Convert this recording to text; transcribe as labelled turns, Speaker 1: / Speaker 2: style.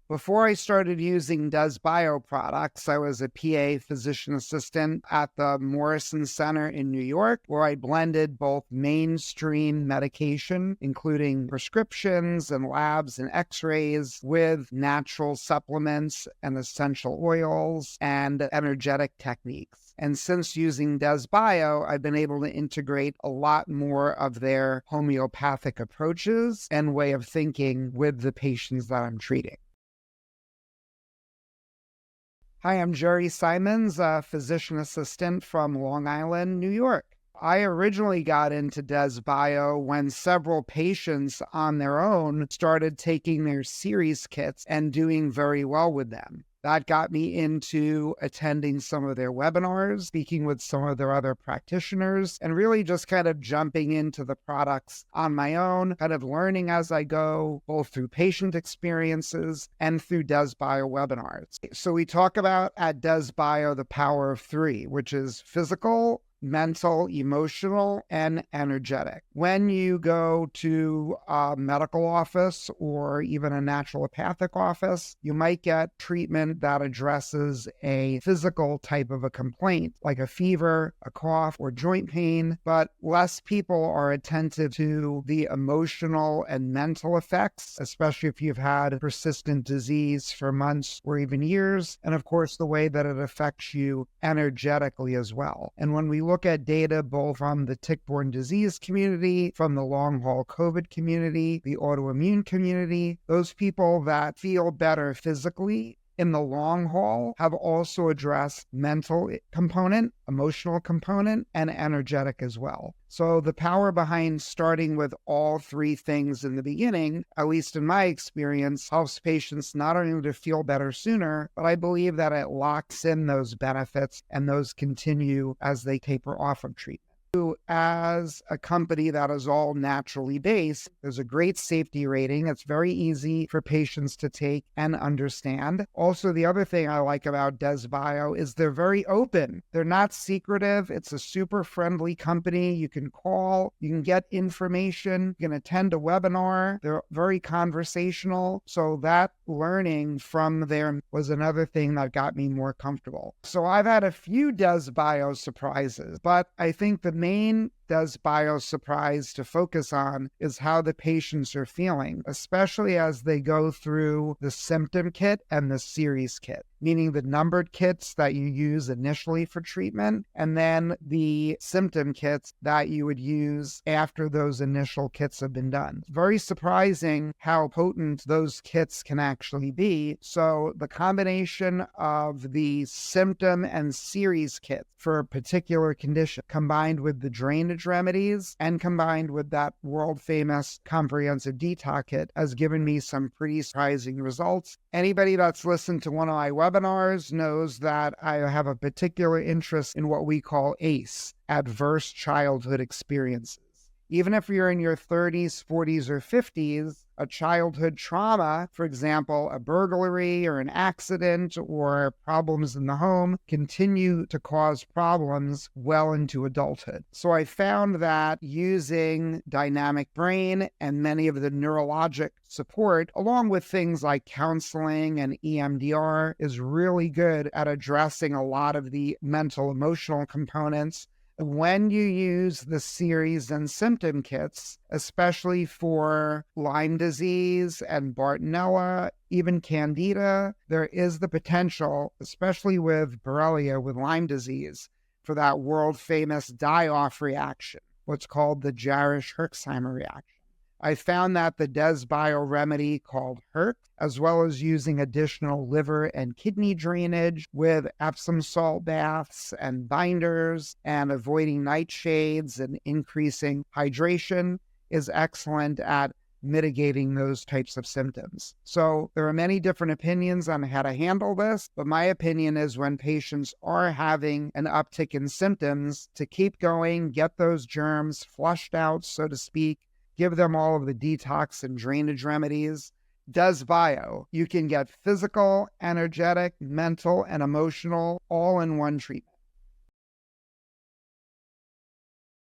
Speaker 1: Before I started using DesBio products, I was a PA physician assistant at the Morrison Center in New York, where I blended both mainstream medication, including prescriptions and labs and x-rays, with natural supplements and essential oils and energetic techniques. And since using DesBio, I've been able to integrate a lot more of their homeopathic approaches and way of thinking with the patients that I'm treating. Hi, I'm Jerry Simons, a physician assistant from Long Island, New York. I originally got into DesBio when several patients on their own started taking their series kits and doing very well with them. That got me into attending some of their webinars, speaking with some of their other practitioners, and really just kind of jumping into the products on my own, kind of learning as I go, both through patient experiences and through DesBio webinars. So we talk about at DesBio the power of three, which is physical, mental, emotional, and energetic. When you go to a medical office or even a naturopathic office, you might get treatment that addresses a physical type of a complaint, like a fever, a cough, or joint pain, but less people are attentive to the emotional and mental effects, especially if you've had persistent disease for months or even years, and of course the way that it affects you energetically as well. And when we look at data both from the tick-borne disease community, from the long-haul COVID community, the autoimmune community, those people that feel better physically in the long haul have also addressed mental component, emotional component, and energetic as well. So the power behind starting with all three things in the beginning, at least in my experience, helps patients not only to feel better sooner, but I believe that it locks in those benefits and those continue as they taper off of treatment. As a company that is all naturally based, there's a great safety rating. It's very easy for patients to take and understand. Also, the other thing I like about DesBio is they're very open. They're not secretive. It's a super friendly company. You can call, you can get information, you can attend a webinar. They're very conversational. So that learning from there was another thing that got me more comfortable. So I've had a few DesBio surprises, but I think the main DesBio surprise to focus on is how the patients are feeling, especially as they go through the symptom kit and the series kit, meaning the numbered kits that you use initially for treatment, and then the symptom kits that you would use after those initial kits have been done. It's very surprising how potent those kits can actually be. So the combination of the symptom and series kit for a particular condition, combined with the drainage remedies and combined with that world-famous comprehensive detox kit, has given me some pretty surprising results. Anybody that's listened to one of my webinars knows that I have a particular interest in what we call ACE, adverse childhood experiences. Even if you're in your 30s, 40s, or 50s, a childhood trauma, for example, a burglary or an accident or problems in the home, continue to cause problems well into adulthood. So I found that using dynamic brain and many of the neurologic support, along with things like counseling and EMDR, is really good at addressing a lot of the mental, emotional components. When you use the series and symptom kits, especially for Lyme disease and Bartonella, even Candida, there is the potential, especially with Borrelia, with Lyme disease, for that world-famous die-off reaction, what's called the Jarisch-Herxheimer reaction. I found that the DesBio remedy called Herx, as well as using additional liver and kidney drainage with Epsom salt baths and binders and avoiding nightshades and increasing hydration, is excellent at mitigating those types of symptoms. So there are many different opinions on how to handle this, but my opinion is when patients are having an uptick in symptoms, to keep going, get those germs flushed out, so to speak, give them all of the detox and drainage remedies. DesBio, you can get physical, energetic, mental, and emotional all in one treatment.